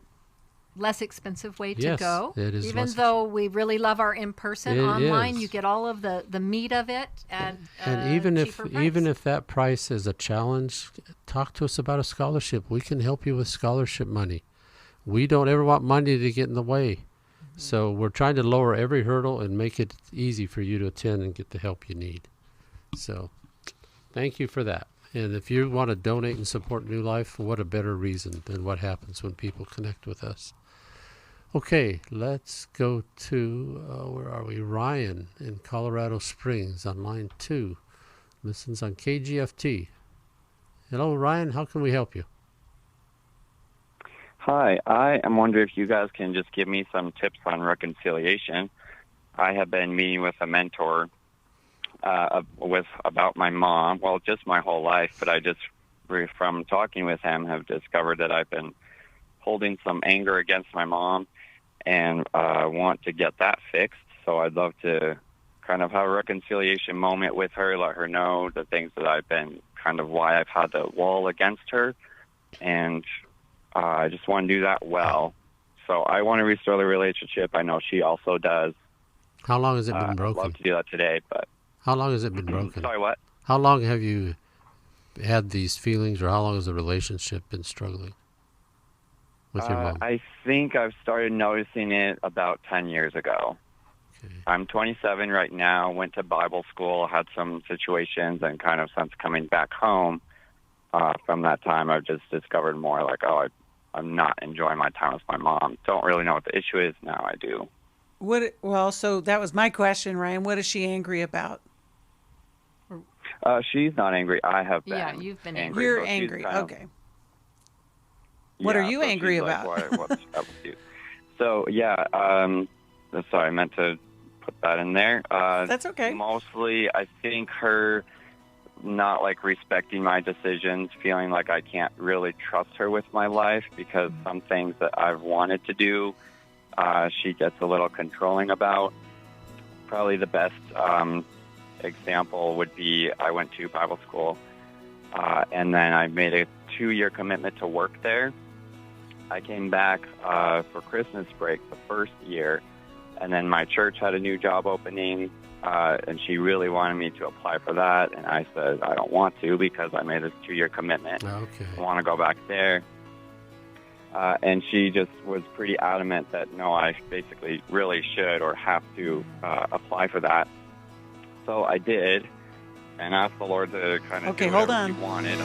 C: less expensive way to
B: Yes,
C: go.
B: it is
C: Even
B: less
C: though we really love our in-person,
B: It
C: online
B: is.
C: you get all of the meat of it and
B: even
C: cheaper price.
B: if that price is a challenge, talk to us about a scholarship. We can help you with scholarship money. We don't ever want money to get in the way. So we're trying to lower every hurdle and make it easy for you to attend and get the help you need. So thank you for that. And if you want to donate and support New Life, what a better reason than what happens when people connect with us. Okay, let's go to, where are we? Ryan in Colorado Springs on line 2. Listens on KGFT. Hello, Ryan. How can we help you?
S: Hi, I am wondering if you guys can just give me some tips on reconciliation. I have been meeting with a mentor about my mom, well, just my whole life, but I just, from talking with him, have discovered that I've been holding some anger against my mom and want to get that fixed. So I'd love to kind of have a reconciliation moment with her, let her know the things that I've been, kind of why I've had the wall against her, and I just want to do that well. So I want to restore the relationship. I know she also does.
B: How long has it been broken?
S: I'd love to do that today, but...
B: How long has it been broken?
S: Sorry, what?
B: How long have you had these feelings, or how long has the relationship been struggling with your mom?
S: I think I've started noticing it about 10 years ago.
B: Okay.
S: I'm 27 right now, went to Bible school, had some situations, and kind of since coming back home from that time, I've just discovered more like, I'm not enjoying my time with my mom. Don't really know what the issue is. Now I do.
D: Well, so that was my question, Ryan. What is she angry about?
S: She's not angry. I have been.
C: Yeah, you've been angry.
D: You're
S: so
D: angry.
S: kind of-
D: Okay. What are you
S: so
D: angry
S: she's like,
D: about?
S: what's up with you? So, yeah, sorry, I meant to put that in there.
D: That's okay.
S: Mostly, I think her not, like, respecting my decisions, feeling like I can't really trust her with my life because some things that I've wanted to do, she gets a little controlling about. Probably the best example would be I went to Bible school, and then I made a 2-year commitment to work there. I came back for Christmas break the first year, and then my church had a new job opening, and she really wanted me to apply for that, and I said I don't want to because I made this 2-year commitment.
B: Okay.
S: I want to go back there. And she just was pretty adamant that, no, I basically really should or have to apply for that. So I did, and asked the Lord to kind of do whatever He wanted.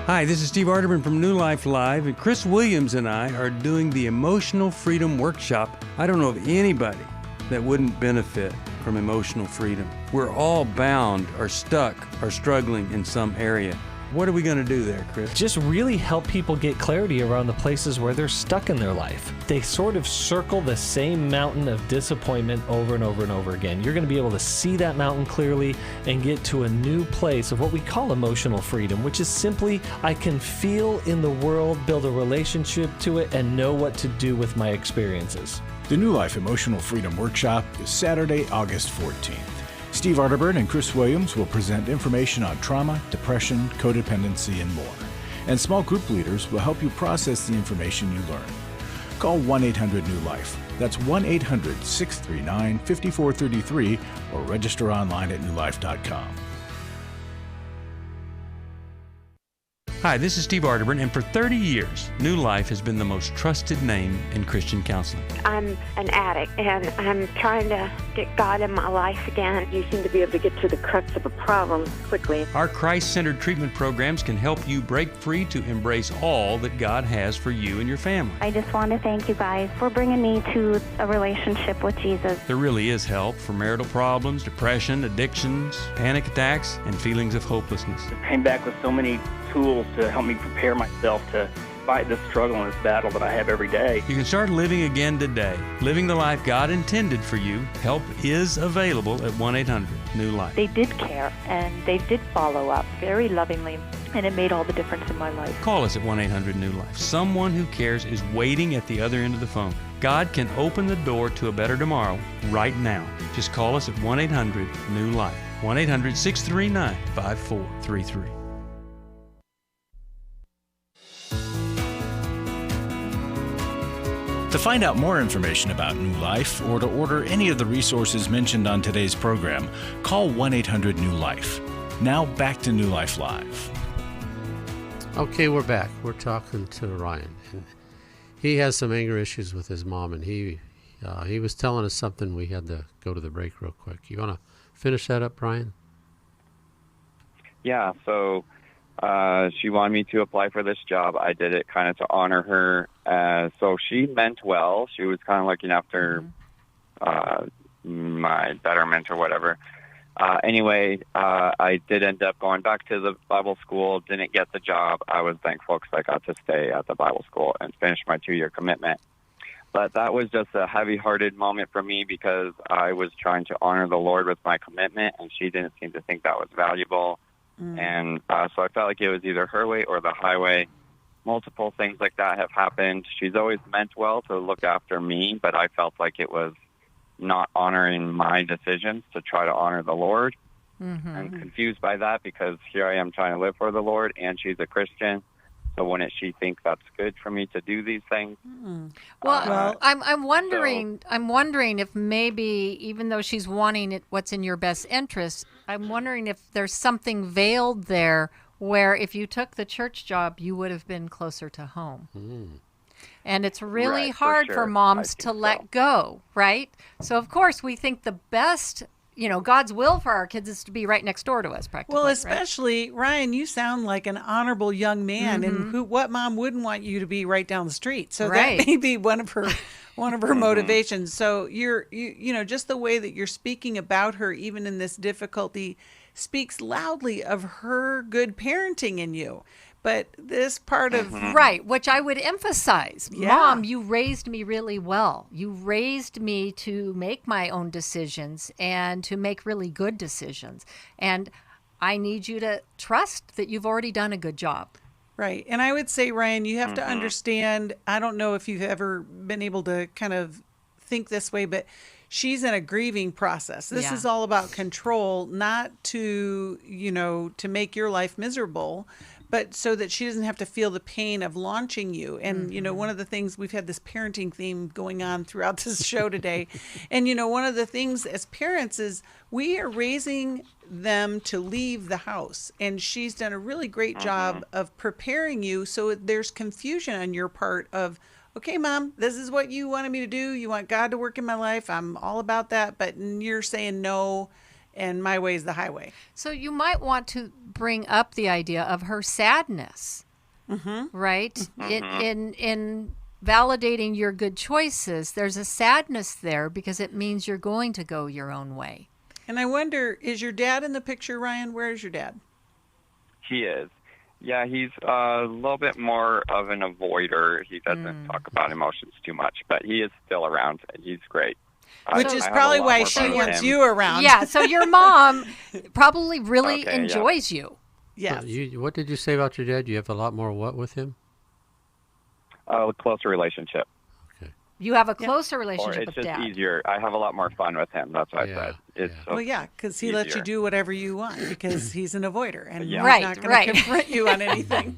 E: Hi, this is Steve Arterburn from New Life Live, and Chris Williams and I are doing the Emotional Freedom Workshop. I don't know of anybody that wouldn't benefit from emotional freedom. We're all bound or stuck or struggling in some area. What are we going to do there, Chris?
T: Just really help people get clarity around the places where they're stuck in their life. They sort of circle the same mountain of disappointment over and over and over again. You're going to be able to see that mountain clearly and get to a new place of what we call emotional freedom, which is simply I can feel in the world, build a relationship to it, and know what to do with my experiences.
A: The New Life Emotional Freedom Workshop is Saturday, August 14th. Steve Arterburn and Chris Williams will present information on trauma, depression, codependency, and more. And small group leaders will help you process the information you learn. Call 1-800-NEW-LIFE. That's 1-800-639-5433 or register online at newlife.com.
E: Hi, this is Steve Arterburn, and for 30 years, New Life has been the most trusted name in Christian counseling.
L: I'm an addict, and I'm trying to get God in my life again. You seem to be able to get to the crux of a problem quickly.
E: Our Christ-centered treatment programs can help you break free to embrace all that God has for you and your family.
J: I just want to thank you guys for bringing me to a relationship with Jesus.
E: There really is help for marital problems, depression, addictions, panic attacks, and feelings of hopelessness.
O: I came back with so many tools to help me prepare myself to fight this struggle and this battle that I have every day.
E: You can start living again today, living the life God intended for you. Help is available at 1-800-NEW-LIFE.
N: They did care, and they did follow up very lovingly, and it made all the difference in my life.
E: Call us at 1-800-NEW-LIFE. Someone who cares is waiting at the other end of the phone. God can open the door to a better tomorrow right now. Just call us at 1-800-NEW-LIFE. 1-800-639-5433.
A: To find out more information about New Life or to order any of the resources mentioned on today's program, call 1-800-NEW-LIFE. Now back to New Life Live.
B: Okay, we're back. We're talking to Ryan. And he has some anger issues with his mom, and he was telling us something. We had to go to the break real quick. You want to finish that up, Brian?
S: Yeah, so she wanted me to apply for this job. I did it kind of to honor her. So she meant well. She was kind of looking after my betterment or whatever. Anyway, I did end up going back to the Bible school, didn't get the job. I was thankful because I got to stay at the Bible school and finish my 2-year commitment. But that was just a heavy-hearted moment for me because I was trying to honor the Lord with my commitment, and she didn't seem to think that was valuable. And so I felt like it was either her way or the highway. Multiple things like that have happened. She's always meant well to look after me, but I felt like it was not honoring my decisions to try to honor the Lord. I'm confused by that because here I am trying to live for the Lord, and she's a Christian. So wouldn't she think that's good for me to do these things?
C: Well, I'm wondering if maybe, even though she's wanting it, what's in your best interest, I'm wondering if there's something veiled there where if you took the church job, you would have been closer to home. And it's really
S: Right,
C: hard
S: for
C: for
S: sure.
C: moms to let go, right? So, of course, we think the best, God's will for our kids is to be right next door to us, practically.
D: Well,
C: right?
D: especially, Ryan, you sound like an honorable young man, and what mom wouldn't want you to be right down the street? So
C: Right.
D: that may be one of her motivations. So you just the way that you're speaking about her, even in this difficulty, speaks loudly of her good parenting in you. But this part of
C: Right, which I would emphasize.
D: Yeah.
C: Mom, you raised me really well. You raised me to make my own decisions and to make really good decisions. And I need you to trust that you've already done a good job.
D: Right. And I would say, Ryan, you have to understand, I don't know if you've ever been able to kind of think this way, but she's in a grieving process. This is all about control, not to make your life miserable, but so that she doesn't have to feel the pain of launching you. And, one of the things, we've had this parenting theme going on throughout this show today. And, one of the things as parents is we are raising them to leave the house. And she's done a really great job of preparing you. So there's confusion on your part of, okay, Mom, this is what you wanted me to do. You want God to work in my life. I'm all about that. But you're saying no, and my way is the highway.
C: So you might want to bring up the idea of her sadness, right? In validating your good choices, there's a sadness there because it means you're going to go your own way.
D: And I wonder, is your dad in the picture, Ryan? Where is your dad?
S: He is. Yeah, he's a little bit more of an avoider. He doesn't talk about emotions too much, but he is still around. He's great.
D: Which is probably why she wants you around.
C: Yeah, so your mom probably really enjoys you.
D: Yes.
B: What did you say about your dad? You have a lot more what with him?
S: A closer relationship.
C: You have a closer relationship
S: It's
C: with
S: just
C: Dad.
S: easier. I have a lot more fun with him. That's what I said. It's
D: Well, yeah, because he lets you do whatever you want because he's an avoider and he's
C: Right,
D: not going
C: right.
D: to confront you on anything.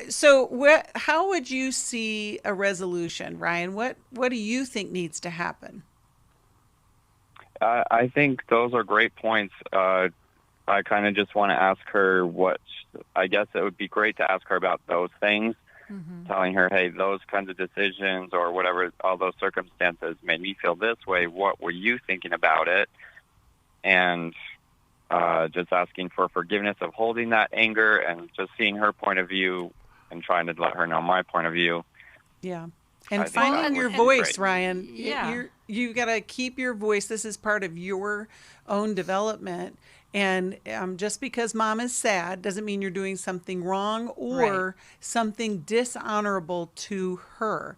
D: So how would you see a resolution, Ryan? What do you think needs to happen?
S: I think those are great points. I kind of just want to ask her I guess it would be great to ask her about those things. Telling her, hey, those kinds of decisions or whatever, all those circumstances made me feel this way. What were you thinking about it? And just asking for forgiveness of holding that anger and just seeing her point of view and trying to let her know my point of view.
D: Yeah. And
S: I think
D: finding
S: that
D: your
S: would be
D: voice,
S: great.
D: Ryan.
C: Yeah.
D: You got to keep your voice. This is part of your own development. And just because Mom is sad doesn't mean you're doing something wrong or something dishonorable to her.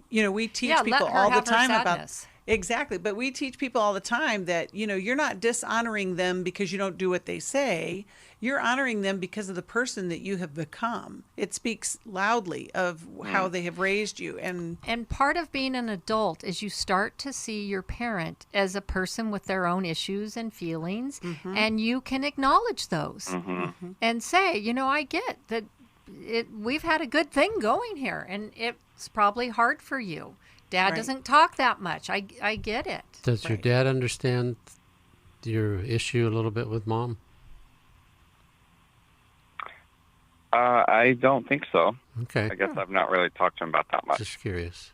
D: We teach people all the time about exactly, but we teach people all the time that you're not dishonoring them because you don't do what they say. you're honoring them because of the person that you have become. It speaks loudly of how they have raised you.
C: And part of being an adult is you start to see your parent as a person with their own issues and feelings, and you can acknowledge those and say, you know, I get that we've had a good thing going here, and it's probably hard for you. Dad doesn't talk that much. I get it.
B: Does your dad understand your issue a little bit with Mom?
S: I don't think so.
B: Okay.
S: I guess I've not really talked to him about that much.
B: Just curious.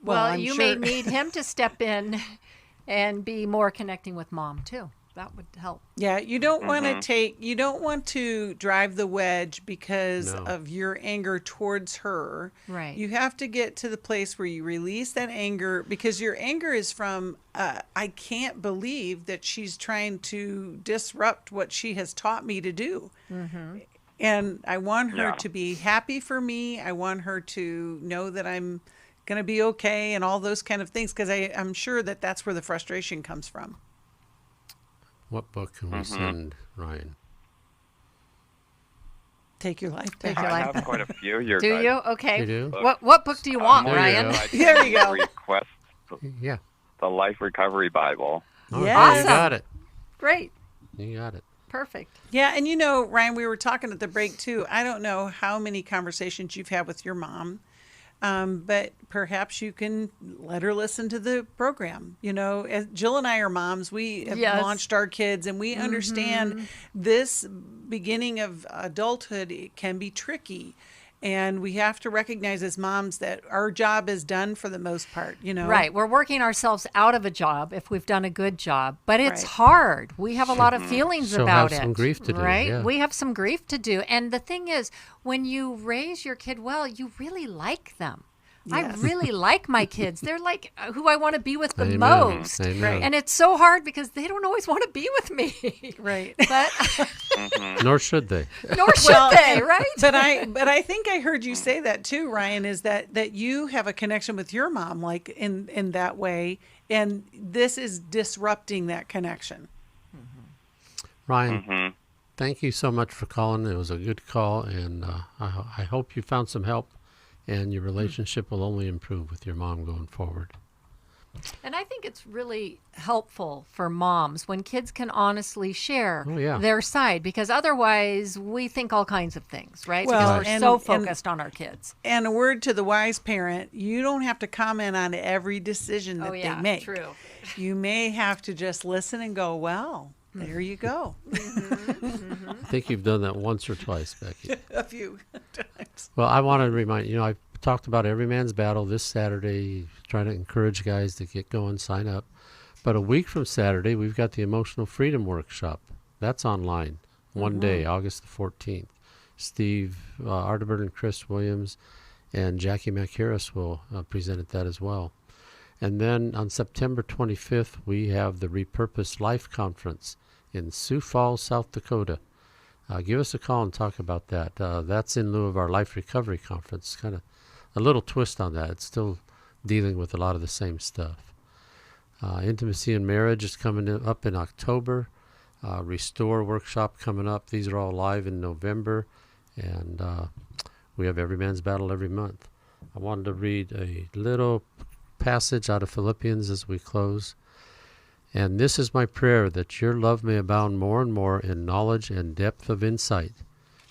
C: Well, you may need him to step in and be more connecting with Mom too. That would help.
D: Yeah, you don't want to drive the wedge because of your anger towards her.
C: Right.
D: You have to get to the place where you release that anger, because your anger is from, I can't believe that she's trying to disrupt what she has taught me to do. And I want her to be happy for me. I want her to know that I'm going to be okay and all those kind of things, because I'm sure that that's where the frustration comes from.
B: What book can we send Ryan?
D: Take Your Life
C: Take
D: Back.
C: Your
S: I
C: Life
S: have quite a few. Your
C: Do
S: guys'
C: you? Okay.
B: You do?
C: What book do you want, Ryan?
D: There you go.
S: Request the Life Recovery Bible.
B: Oh, you got it.
C: Great.
B: You got it.
C: Perfect.
D: Yeah, and you know, Ryan, we were talking at the break too. I don't know how many conversations you've had with your mom, but perhaps you can let her listen to the program. You know, as Jill and I are moms. We have launched our kids, and we understand this beginning of adulthood. It can be tricky. And we have to recognize as moms that our job is done for the most part, you know.
C: Right. We're working ourselves out of a job if we've done a good job, but it's hard. We have a lot of feelings about it.
B: Have some grief to do,
C: right?
B: yeah.
C: We have some grief to do. And the thing is, when you raise your kid well, you really like them. I really like my kids. They're like who I want to be with the most.
B: Amen. Right.
C: And it's so hard because they don't always want to be with me.
D: Right.
C: But
B: Nor should they.
C: Nor should they, right?
D: But I think I heard you say that too, Ryan, is that you have a connection with your mom, like in that way, and this is disrupting that connection.
B: Ryan, thank you so much for calling. It was a good call, and I hope you found some help, and your relationship will only improve with your mom going forward.
C: And I think it's really helpful for moms when kids can honestly share their side, because otherwise we think all kinds of things, right?
D: Well,
C: because we're so focused on our kids.
D: And a word to the wise parent, you don't have to comment on every decision that they make.
C: True.
D: You may have to just listen and go, well, there you go.
B: I think you've done that once or twice, Becky.
D: A few times.
B: Well, I want to remind you, I talked about Every Man's Battle this Saturday, trying to encourage guys to get going, sign up. But a week from Saturday, we've got the Emotional Freedom Workshop. That's online, one day, August the 14th. Steve Arterburn and Chris Williams and Jackie McHarris will present at that as well. And then on September 25th, we have the Repurposed Life Conference in Sioux Falls, South Dakota. Give us a call and talk about that. That's in lieu of our Life Recovery Conference. Kind of a little twist on that. It's still dealing with a lot of the same stuff. Intimacy and Marriage is coming up in October. Restore Workshop coming up. These are all live in November. And we have Every Man's Battle every month. I wanted to read a little passage out of Philippians as we close. And this is my prayer, that your love may abound more and more in knowledge and depth of insight,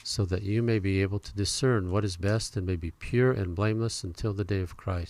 B: so that you may be able to discern what is best and may be pure and blameless until the day of Christ.